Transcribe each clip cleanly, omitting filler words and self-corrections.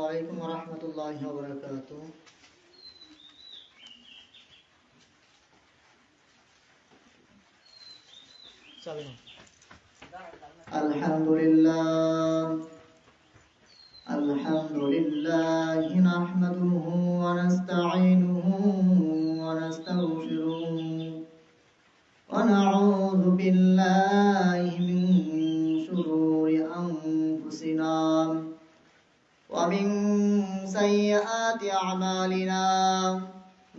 عليكم ورحمة الله وبركاته. الحمد لله نحمده ونستعينه ونستغفره ونعوذ بالله من شرور أنفسنا ومن سيئات أعمالنا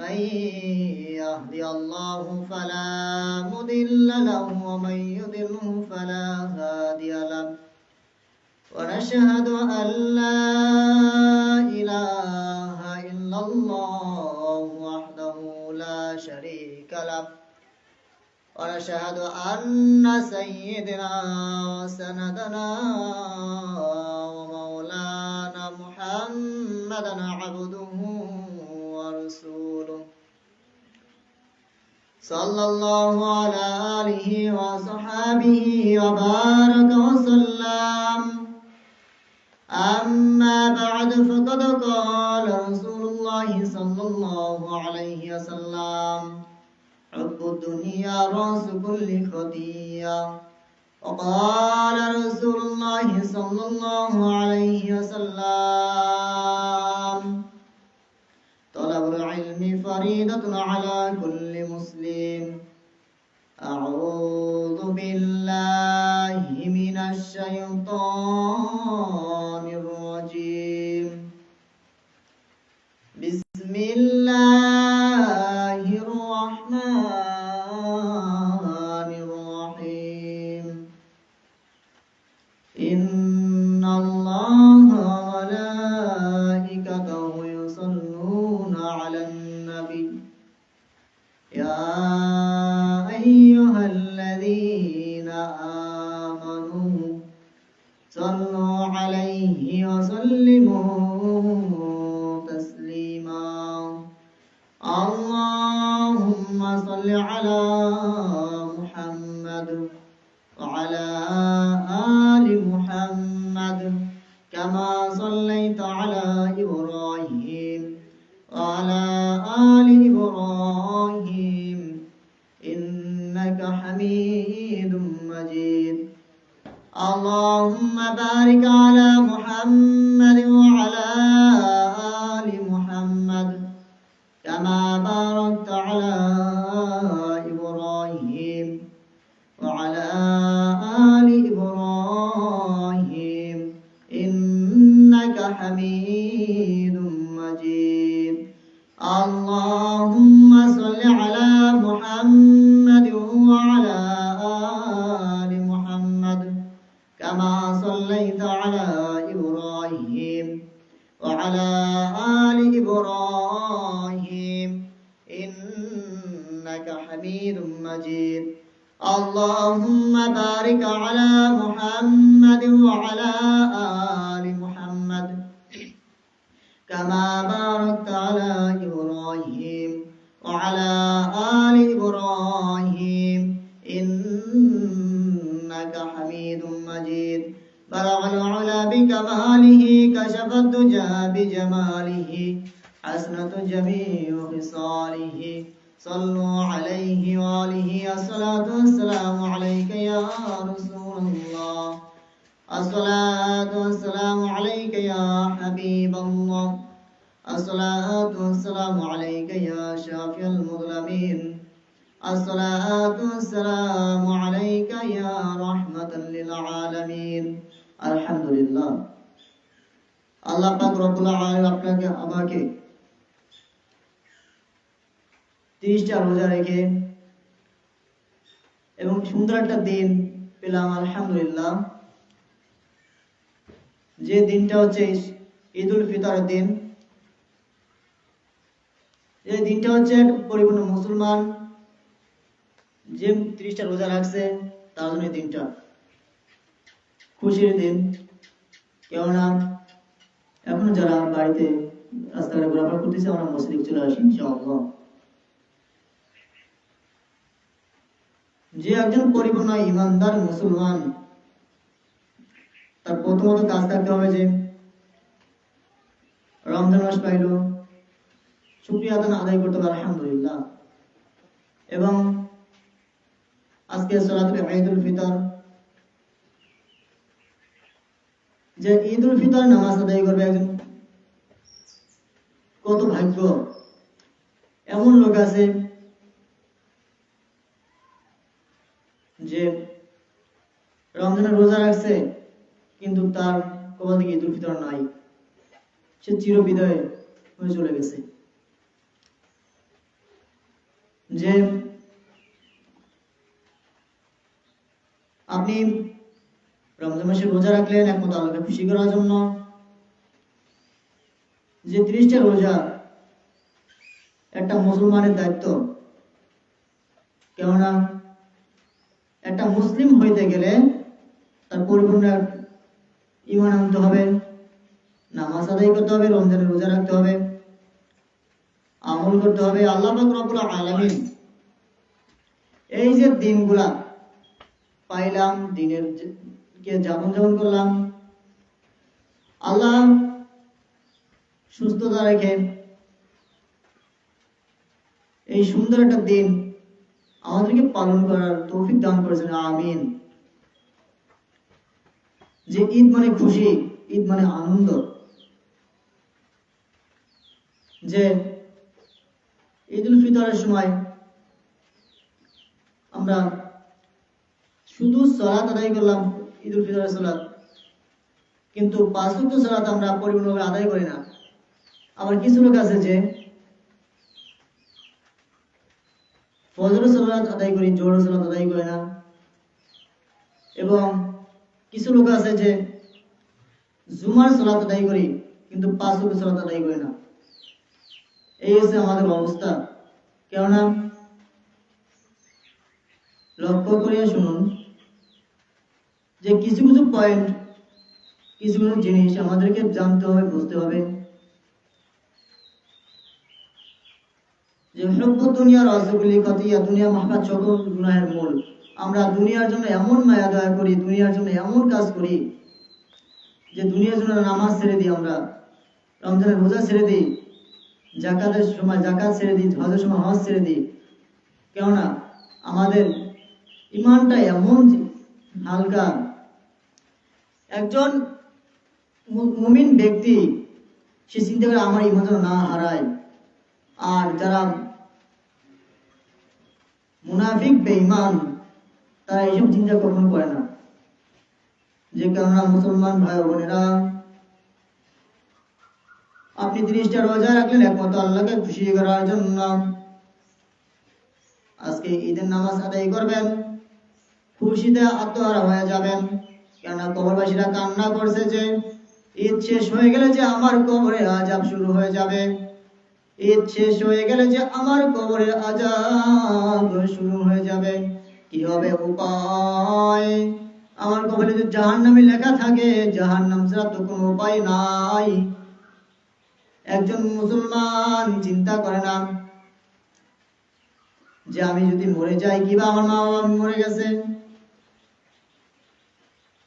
من يهدي الله فلا مضل له ومن يضلله فلا هادي له ونشهد أن لا إله إلا الله وحده لا شريك له ونشهد أن سيدنا وسندنا ومولانا محمدا عبده ورسوله صلى الله على آله وصحابه وبارك وسلم. أما بعد فقد قال رسول الله صلى الله عليه وسلم حب الدنيا رأس كل خطيئة. وقال رسول الله صلى الله عليه وسلم طلب العلم فريضة على كل مسلم. أعوذ بالله من الشيطان الرجيم. بسم الله الرحمن الرحيم. إن الله وملائكته يصلون على النبي يا أيها الذين آمنوا صلوا عليه وسلموا تسليما. اللهم صل على محمد وعلى آل محمد كما صليت على إبراهيم وعلى آل إبراهيم إنك حميد مجيد. اللهم بارك على محمد وعلى آل محمد كما باركت على إبراهيم وعلى آل إبراهيم إنك حميد مجيد. اللهم صل على محمد وعلى آل محمد كما صليت على إبراهيم وعلى آل إبراهيم إنك حميد مجيد. اللهم بارك على محمد وعلى آل محمد كما باركت على إبراهيم وعلى آل إبراهيم إنك حميد مجيد. بلغ العلا بكماله كشف الدجى بجماله حسنة جميع خصاله. صلوا عليه وآله الصلاة والسلام عليك يا رسول الله. الصلاة والسلام عليك يا حبيب الله. الصلاة والسلام عليك يا شافي المظلمين. الصلاة والسلام عليك يا رحمة للعالمين. الحمد لله. আল্লাহ পাক রব্বুল আলামিন আপনাকে আমাকে 30টা রোজা রেখে এবং সুন্দর একটা দিন পেলাম আলহামদুলিল্লাহ। যে দিনটা হচ্ছে ঈদুল ফিতরের দিন। এই দিনটা হচ্ছে পরিপূর্ণ মুসলমান যে 30টা রোজা রাখছে তার জন্য এই দিনটা খুশির দিন। কেননা এখন যারা বাড়িতে রাস্তাঘাটে ঘোরাফেরা করতেছে আমরা মসজিদে চলে আসি ইনশাআল্লাহ। যে একজন পরিপূর্ণ ইমানদার মুসলমান তার প্রথমত কাজ থাকতে হবে যে রমজান মাস পাইল, শুকরিয়া আদায় করতে হবে আলহামদুলিল্লাহ। এবং আজকে সালাতুল ঈদুল ফিতর, যে ঈদুল ফিতর নামাজ আদায় করবে একজন, কত ভাগ্য। এমন লোক আছে যে রমজানের রোজা রাখছে কিন্তু তার কবল থেকে ঈদুল ফিতর নাই, সে চির বিদায় হয়ে চলে গেছে। যে আপনি রমজান মাসে রোজা রাখলেন একমাত্র আল্লাহকে খুশি করার জন্য, যে 30টা রোজা একটা মুসলমানের দায়িত্ব। কেননা একটা মুসলিম হইতে গেলে তার পরিপূর্ণ ঈমান আনতে হবে, নামাজ আদায় করতে হবে, রমজানের রোজা রাখতে হবে, আমল করতে হবে। আল্লাহ পাক রব্বুল আলামিন এই যে দিনগুলা পাইলাম, দিনের কে যাপন করলাম, আল্লাহ সুস্থতা রেখে এই সুন্দর একটা দিন আমাদেরকে পালন করার তৌফিক দান করেছেন, আমিন। যে ঈদ মানে খুশি, ঈদ মানে আনন্দ। যে ঈদুল ফিতরের সময় আমরা শুধু সালাত আদায় করলাম, ঈদুল ফিতরের সালাত, কিন্তু 5 ওয়াক্ত সালাত আমরা পরিপূর্ণভাবে আদায় করি না। আবার কিছু লোক আছে যে ফজরের সালাত আদায় করি, জোহরের সালাত আদায় করে না। এবং কিছু লোক আছে যে জুমার সালাত আদায় করি কিন্তু 5 ওয়াক্ত সালাত আদায় করে না। এই হচ্ছে আমাদের অবস্থা। কেননা লক্ষ্য করে শুনুন যে কিছু কিছু পয়েন্ট, কিছু কিছু জিনিস আমাদেরকে জানতে হবে, বুঝতে হবে। যে হুব্বুদ দুনিয়া রাসূলি খাতিয়া, দুনিয়া মহাব্বত সকল গুনাহের মূল। আমরা দুনিয়ার জন্য এমন মায়া দয়া করি, দুনিয়ার জন্য এমন কাজ করি যে দুনিয়ার জন্য নামাজ ছেড়ে দিই, আমরা রমজানের রোজা ছেড়ে দিই, যাকাতের সময় যাকাত ছেড়ে দিই, হজের সময় হজ ছেড়ে দিই। কেননা আমাদের ঈমানটা এমন হালকা। একজন মুমিন ব্যক্তি সে চিন্তা করে আমার ঈমান যেন না হারায়। আর যারা মুনাফিক বেঈমান তারা এইসব চিন্তা কখনো করে না। যে কেননা মুসলমান ভাই বোনেরা, আপনি 30টা রোজা রাখলেন একমাত্র আল্লাহকে খুশি করার জন্য। আজকে ঈদের নামাজ আদায় করবেন, খুশিতে আত্মহারা হয়ে যাবেন। কেননা কবরবাসীরা কান্না করছে যে ঈদ শেষ হয়ে গেলে যে আমার কবরে আযাব শুরু হয়ে যাবে, ঈদ শেষ হয়ে গেলে যে আমার কবরে আযাব শুরু হয়ে যাবে। কি হবে উপায়? আমার কবরে যদি জাহান্নামী লেখা থাকে, জাহান্নাম ছাড়া তো কোনো উপায় নাই। একজন মুসলমান চিন্তা করে না যে আমি যদি মরে যাই, কিবা আমার মা বাবা মরে গেছে,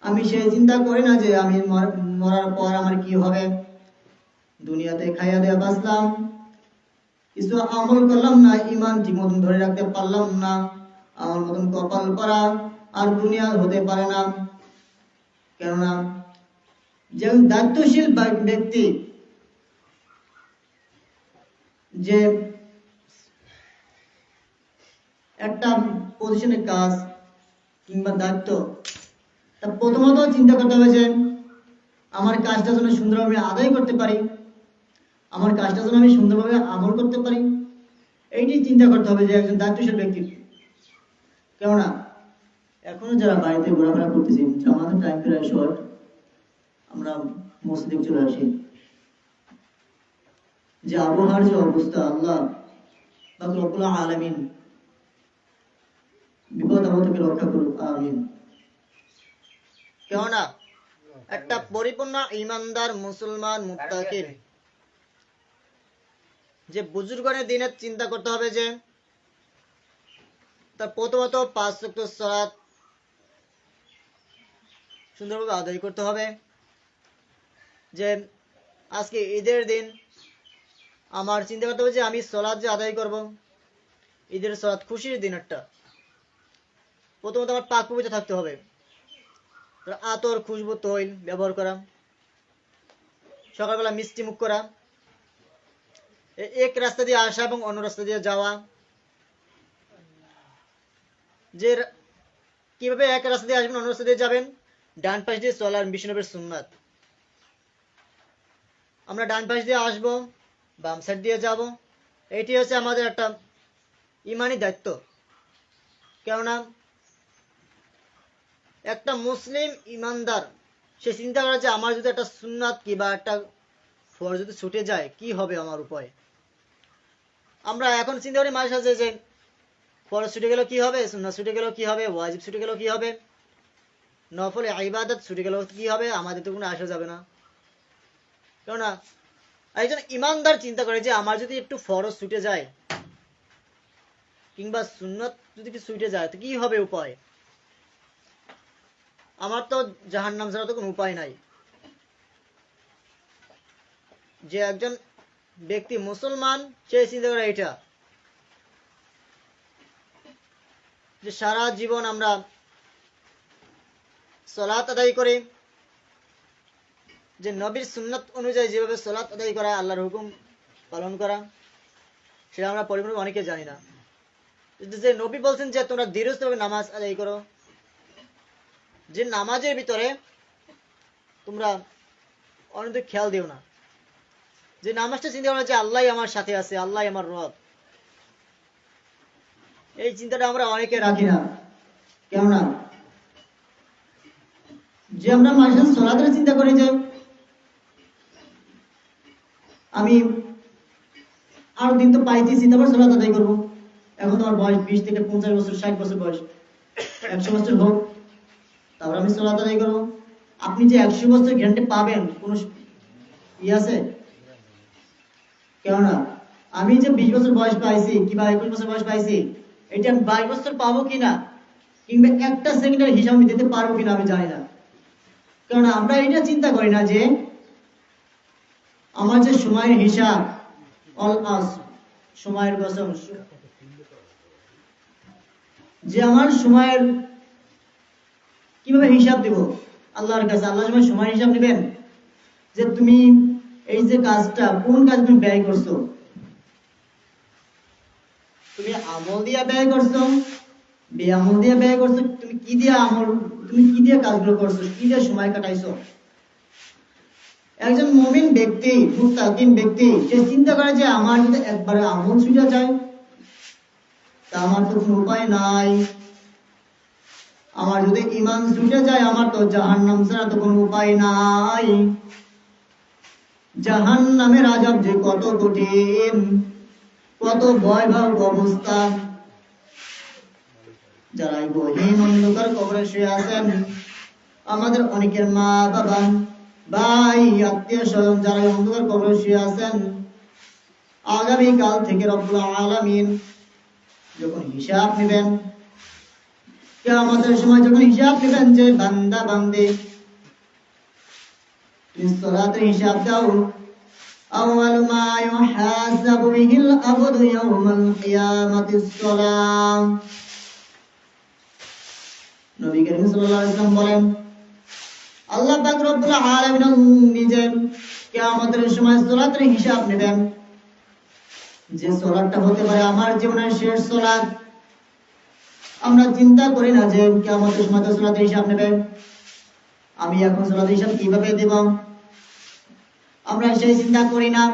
আমি সেই চিন্তা করি না যে আমি মরার পর আমার কি হবে। দুনিয়াতে খাইয়া দেয়া বাঁচলাম, কিছু আমল করলাম না, ঈমান ঠিক মতন ধরে রাখতে পারলাম না, আমার মতন কপাল করা আর দুনিয়া হতে পারে না। কেননা যে দায়িত্বশীল ব্যক্তি, যে একটা পজিশনের কাজ কিংবা দায়িত্ব, তা প্রথমত চিন্তা করতে হবে যে আমার কাজটা যেন সুন্দরভাবে আদায় করতে পারি, আমার কাজটা যেন আমি সুন্দরভাবে আমল করতে পারি। এইটি চিন্তা করতে হবে যে একজন দায়িত্বশীল ব্যক্তি। কেননা এখনো যারা বাড়িতে ঘোরাফেরা করতেছি, আমাদের টাইম প্রায় শর্ট, আমরা মসজিদে চলে আসি। যে আবহাওয়ার যে অবস্থা, আল্লাহ পাক রব্বুল আলামিন বিপদ আপদ থেকে রক্ষা করুক, আমিন। কেননা একটা পরিপূর্ণ ঈমানদার মুসলমান মুত্তাকির যে বুজুর্গনের দিনের চিন্তা করতে হবে যে তার প্রথমত 5 ওয়াক্ত সালাত সুন্দরভাবে আদায় করতে হবে। যে আজকে ঈদের দিন, আমার চিন্তা করতে হবে যে আমি সালাত যে আদায় করব, ঈদের সালাত খুশির দিন একটা। প্রথমত আমার পাক পবিত্র থাকতে হবে, আতর খুশবু তৈল ব্যবহার করা, সকালবেলা মিষ্টি মুখ করা, এক রাস্তা দিয়ে আসা এবং অন্য রাস্তা দিয়ে যাওয়া। যে কিভাবে এক রাস্তা দিয়ে আসবেন অন্য রাস্তা দিয়ে যাবেন, ডান পাশ দিয়ে চলার বিষ্ণুনবীর সুন্নাত। আমরা ডান পাশ দিয়ে আসবো, বাম সাইড দিয়ে যাব, এটি হচ্ছে আমাদের একটা ইমানি দায়িত্ব। কেননা একটা মুসলিম ইমানদার সে চিন্তা করে যে আমার যদি একটা সুন্নাত কিংবা একটা ফরজ যদি ছুটে যায় কি হবে আমার উপায়। আমরা এখন চিন্তা করি মাঝে সাঝে যে ফরজ ছুটে গেল কি হবে, সুন্নাত ছুটে গেল কি হবে, ওয়াজিব ছুটে গেল কি হবে, নফল ইবাদত ছুটে গেল কি হবে, আমাদের তো কোনো আসা যাবে না। কেননা একজন ইমানদার চিন্তা করে যে আমার যদি একটু ফরজ ছুটে যায় কিংবা সুন্নাত যদি কি ছুটে যায় তো কি হবে উপায়, আমার তো জাহান্নাম ছাড়া তো কোনো উপায় নাই। যে একজন ব্যক্তি মুসলমান সে চিন্তা করে এটা যে সারা জীবন আমরা সালাত আদায় করি, যে নবীর সুন্নাত অনুযায়ী যেভাবে সালাত আদায় করা, আল্লাহর হুকুম পালন করা, সেটা আমরা পরিপূর্ণ অনেকে জানি না। যে নবী বলছেন যে তোমরা ধীরস্থভাবে নামাজ আদায় করো, যে নামাজের ভিতরে তোমরা অন্যদিকে খেয়াল দিও না, যে নামাজটা চিন্তা করো যে আল্লাহ আমার সাথে আছে, আল্লাহ আমার রব। এই চিন্তাটা আমরা অনেকে রাখি না। কেননা যে আমরা মাঝে সালাতের চিন্তা করি যে আমি আরো দিন তো পাইতেছি, তারপর সালাত আদায় করবো। এখন তোমার বয়স 20 থেকে 50 বছর, 60 বছর বয়স, 100 বছর হোক, তারপর আমি সালাত আদায় করবো। আপনি যে 100 বছর গ্যারান্টি পাবেন কোন ই আছে? কেননা আমি যে 20 বছর বয়স পাইছি কিংবা 21 বছর বয়স পাইছি, এটা আমি 22 বছর পাবো কিনা কিংবা একটা সেকেন্ডের হিসাব আমি দিতে পারবো কিনা আমি জানি না। কারণ আমরা এটা চিন্তা করি না যে আমার যে সময়ের হিসাব, সময়ের কসম, যে আমার সময়ের কিভাবে হিসাব দেব আল্লাহর কাছে। আল্লাহ সময় হিসাব নেবেন যে তুমি এই যে কাজটা কোন কাজ তুমি ব্যয় করছো, তুমি আমল দিয়ে ব্যয় করছো, বেআমল দিয়ে ব্যয় করছো, তুমি কি দিয়ে আমল, তুমি কি দিয়ে কাজগুলো করছো, কি দিয়ে সময় কাটাইছো। একজন মুমিন ব্যক্তি, মুত্তাকিন ব্যক্তি সে চিন্তা করে যে আমার যদি একবারে আমল ছুটে যায় তা আমার তো কোনো উপায় নাই। আমার যদি ঈমান ছুটে যায় আমার তো জাহান্নাম ছাড়া তো কোনো উপায় নাই। জাহান্নামের আযাব যে কত কঠিন, কত ভয়াবহ অবস্থা। যারা এই গহীন অন্ধকার কবরে শুয়ে আছেন, আমাদের অনেকের মা বাবা ভাই আত্মীয় স্বজন যারা এই অন্ধকার কবরে শুয়ে আছেন, আগামী কাল থেকে রব্বুল আলামিন যখন হিসাব নেবেন, কিয়ামতের সময় যখন হিসাব নেবেন যে বান্দা বান্দী তুমি সালাতের হিসাব দাও, আউয়ালু মা ইউহাসাবু বিহিল আবদু ইয়াউমাল কিয়ামাতিস সালাম। নবী করিম সাল্লাল্লাহু আলাইহি ওয়াসাল্লাম বলেন, আল্লাহ পাক রব্বুল আলামিন নিজে কিয়ামতের সময় সালাতের হিসাব নেবেন। যে সালাতটা হতে পারে আমার জীবনের শেষ সালাত। আমরা চিন্তা করি না যে কিয়ামতের সময় সালাতের হিসাব নেবে, আমি এখন সালাতের হিসাব কিভাবে দেব, আমরা সেই চিন্তা করি না।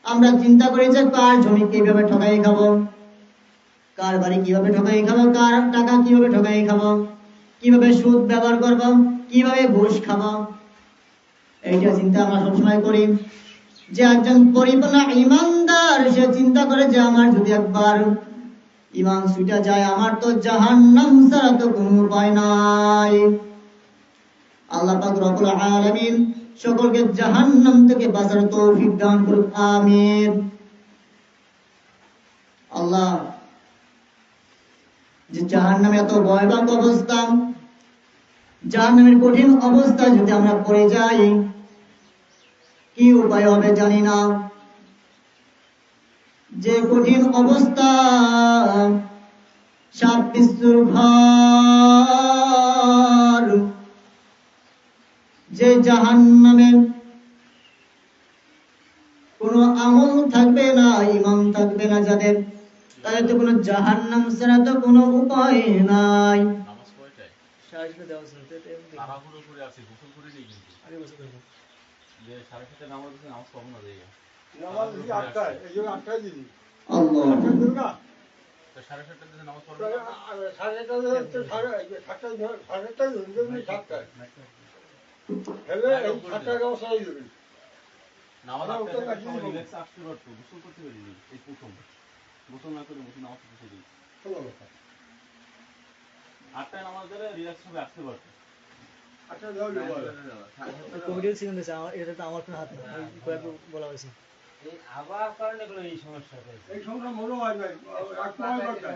আমরা চিন্তা করি যে কার জমি কিভাবে ঠকাই খাবো, কার বাড়ি কিভাবে ঠকাই খাবো, কার টাকা কিভাবে ঠকাই খাবো, কিভাবে সুদ ব্যবহার করব, কিভাবে ঘুষ খাবো। এইটা চিন্তা আমরা সবসময় করি। যে একজন পরিপূর্ণ ঈমানদার সে চিন্তা করে যে আমার যদি একবার ঈমান ছুটে যায় আমার তো জাহান্নাম ছাড়া তো কোনো উপায় নাই। আল্লাহ পাক রব্বুল আলামিন সকলকে জাহান্নাম থেকে বাঁচার তৌফিক দান করুন, আমিন। আল্লাহ, যে জাহান্নামে এত ভয়াবহ অবস্থা, জাহান্নামের কঠিন অবস্থায় যদি আমরা পড়ে যাই, কি উপায় হবে জানি না। যে কঠিন অবস্থা, সাপ বিচ্ছুর ঘর, যে জাহান্নামে কোনো আমল থাকবে না, ঈমান থাকবে না যাদের, তাদের তো কোনো জাহান্নাম ছাড়া তো কোনো উপায় নাই। নামাজ কয়টায়? তাড়াহুড়ো করে আছি, গোসল করে নেই কিন্তু। যে 7:30 নামাজ আছে, নামাজ পড়ব না যাইয়া। নামাজ 8টায়, এই জন্য 8টায় দিবি। আল্লাহ 8টায় দিবি না? তো 7:30 দিকে নামাজ পড়ব তাহলে না। 7টায় দিবি, 7টায়। হেলে এই 7টায় নামাজ পড়াই দিবি। নামাজ আমরা পড়তে উত্তর কাছে সবাই দিব। রিল্যাক্স আসতে পারতো, গোসল করতে পারিনি এই প্রথম। গোসল না করে বসে নামাজ পড়তে দিই। ভালো কথা। 8টায় নামাজ ধরে রিল্যাক্স হবে আসতে পারতো। 8টায় যাও যাও। কমিটির সিদ্ধান্ত আছে, এটা তো আমার কোনো হাত নেই, কয়েকবার বলা হয়েছে। এই আবহাওয়ার কারণে কোনো এই সমস্যা হয়েছে। এই সময় মনে হয় ভাই, রাজকুমার করতে।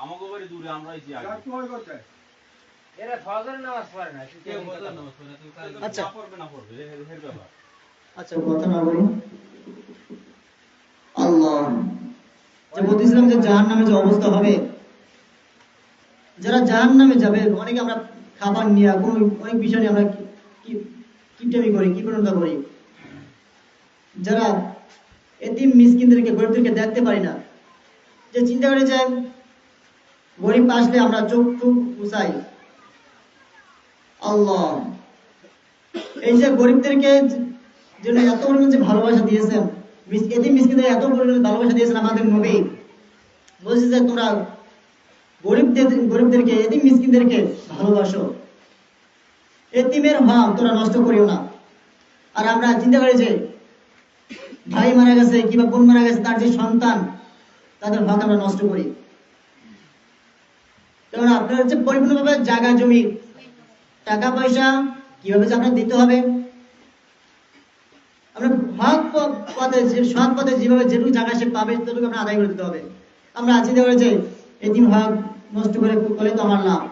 আমাকে বাড়ি দূরে, আমরাই যে আগে। রাজকুমার করতে। এরা ফজরের নামাজ পড়ে না, শুধু কেউ এই বলতো কথা নামাজ বলে। পড়ে না, তুমি আচ্ছা। না পড়বে না পড়বে, এর ব্যাপার। আচ্ছা, কথা না বলি। আল্লাহ, যে বলতেছিলাম যে জাহান্নামে যে অবস্থা হবে, যারা জাহান্নামে যাবে, অনেকে আমরা খাবার নিয়ে অনেক বিষয় নিয়ে আমরা কিপটামি করি, কি প্রণতা করি। যারা এতিম মিসকিনদেরকে, গরিবদেরকে দেখতে পারি না, যে চিন্তা করে যে গরিব আসলে আমরা চোখ টুক উঁচাই। আল্লাহ, এই যে গরিবদেরকে জন্য এত পরিমাণ যে ভালোবাসা দিয়েছেন, এতিম মিসকিনদের এত পরিমাণ ভালোবাসা দিয়েছেন আমাদের নবী। বলছে যে তোমরা গরিবদেরকে, এতিম মিসকিনদেরকে ভালোবাসো, এতিমের হক তোরা নষ্ট করিও না। আর আমরা চিন্তা করি যে ভাই মারা গেছে কিংবা বোন মারা গেছে, তার যে সন্তান, তাদের হক আমরা নষ্ট করি। কারণ আপনার হচ্ছে পরিপূর্ণভাবে জায়গা জমি টাকা পয়সা কিভাবে যে আপনার দিতে হবে, আমরা হক পথে, সৎ পথে যেভাবে যেটুকু জায়গা সে পাবে ততটুকু আমরা আদায় করে দিতে হবে। আমরা চিন্তা করি যে এতিম হক নষ্ট করে করলে তো আমার লাভ,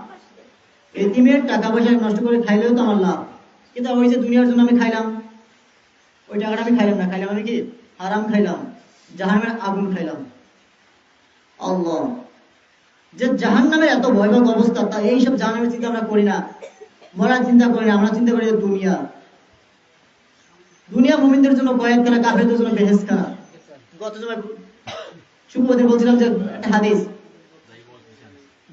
এতিমের টাকা পয়সা নষ্ট করে খাইলেও তো আমার লাভ। কিন্তু ওই যে দুনিয়ার জন্য আমি খাইলাম, ওই টাকাটা আমি খাইলাম না, খাইলাম আমি কি হারাম খাইলাম, জাহান্নামের আগুন খাইলাম। আল্লাহ, যে জাহান্নামের এত ভয়াবহ অবস্থা, তা এইসব জাহান্নামের চিন্তা আমরা করি না, মরার চিন্তা করি না। আমরা চিন্তা করি যে দুনিয়া মুমিনদের জন্য কয়েকখানা, কাফেরদের জন্য বেহেশখানা। গত সময় শুক্রবার বলছিলাম যে একটা হাদিস,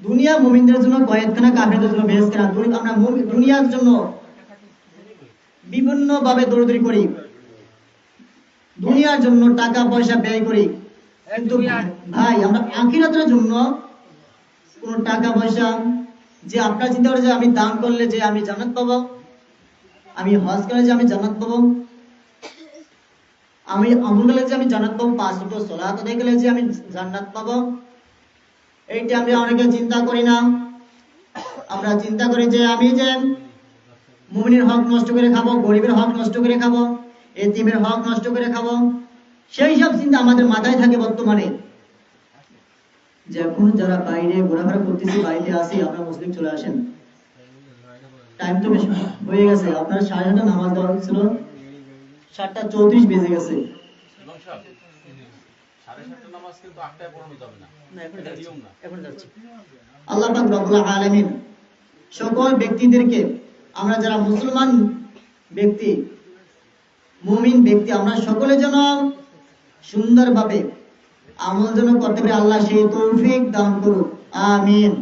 দুনিয়া মুমিনদের জন্য কয়েকখানা, কাফেরদের জন্য বেহেশখানা। আমরা দুনিয়ার জন্য বিভিন্ন ভাবে দৌড়দৌড়ি করি, দুনিয়ার জন্য টাকা পয়সা ব্যয় করি, কিন্তু ভাই আমরা আখিরাতের জন্য কোন টাকা পয়সা, যে আপনারা চিন্তা করে যে আমি দান করলে যে আমি জান্নাত পাবো, আমি হজ করলে যে আমি জান্নাত পাবো, আমি আমল করলে যে আমি জান্নাত পাবো, 5 ওয়াক্ত সালাত আদায় করলে যে আমি জান্নাত পাবো, এইটা আমরা অনেকে চিন্তা করি না। আমরা চিন্তা করি যে আমি যে মুমিনের হক নষ্ট করে খাবো, গরিবের হক নষ্ট করে খাবো, এতিমের হক নষ্ট করে খাবো, সেই সব চিন্তা আমাদের মাথায় থাকে বর্তমানে। যে এখন যারা বাইরে ঘোরাফেরা করতেছি, বাইরে আসি, আপনারা মুসলিম চলে আসেন, টাইম তো বেশ হয়ে গেছে। আপনার 7:30 নামাজ দেওয়া ছিল, 7:34 বেজে গেছে। এবং সব 7:30 নামাজ কিন্তু 8টায় পড়ানো যাবে না। এটা নিয়ম না। এখন যাচ্ছি। আল্লাহ পাক রব্বুল আলামিন সকল ব্যক্তিদেরকে, আমরা যারা মুসলমান ব্যক্তি, মুমিন ব্যক্তি, আমরা সকলে যেন সুন্দরভাবে আমল যেন করতে পারি, আল্লাহ সেই তৌফিক দান করুক। আমিন।